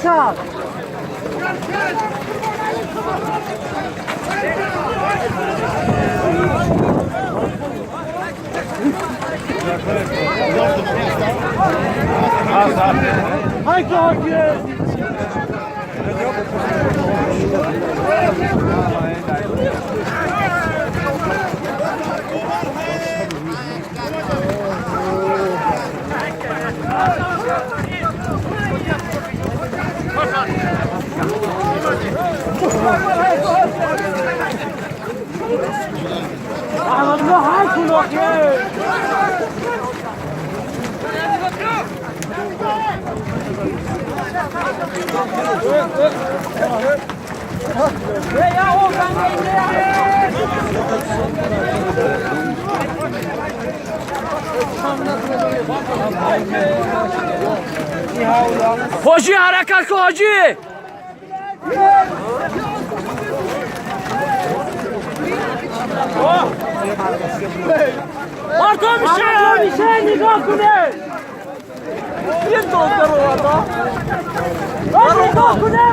Çal. Haydi hadi. Allah hay kulak ye. Ya o ben Hoji harakat ko Hoji. Marto Michel نگاه کنه یه دوستر اومد نگاه کنه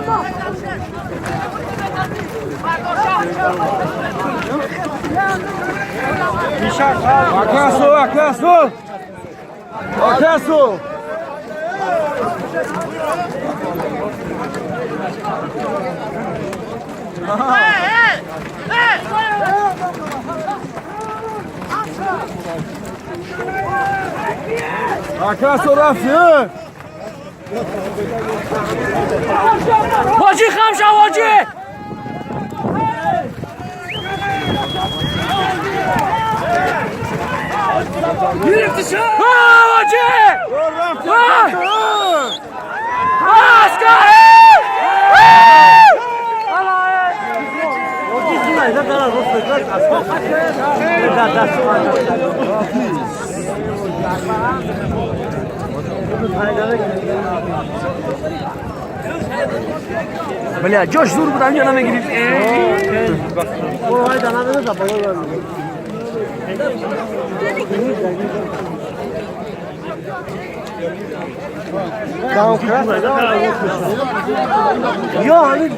Akasu. Akasu rafti. Hoji Khamsha Hoji. Yürüktü Hoji. Askar. بله جوش دور بودم یا نمیگیرید برو های دانه بده بالا یا همین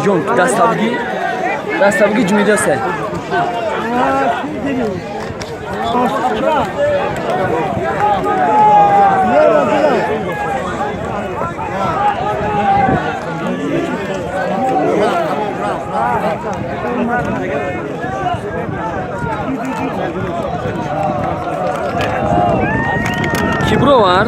جون دستابگی جویده سه Kibro var.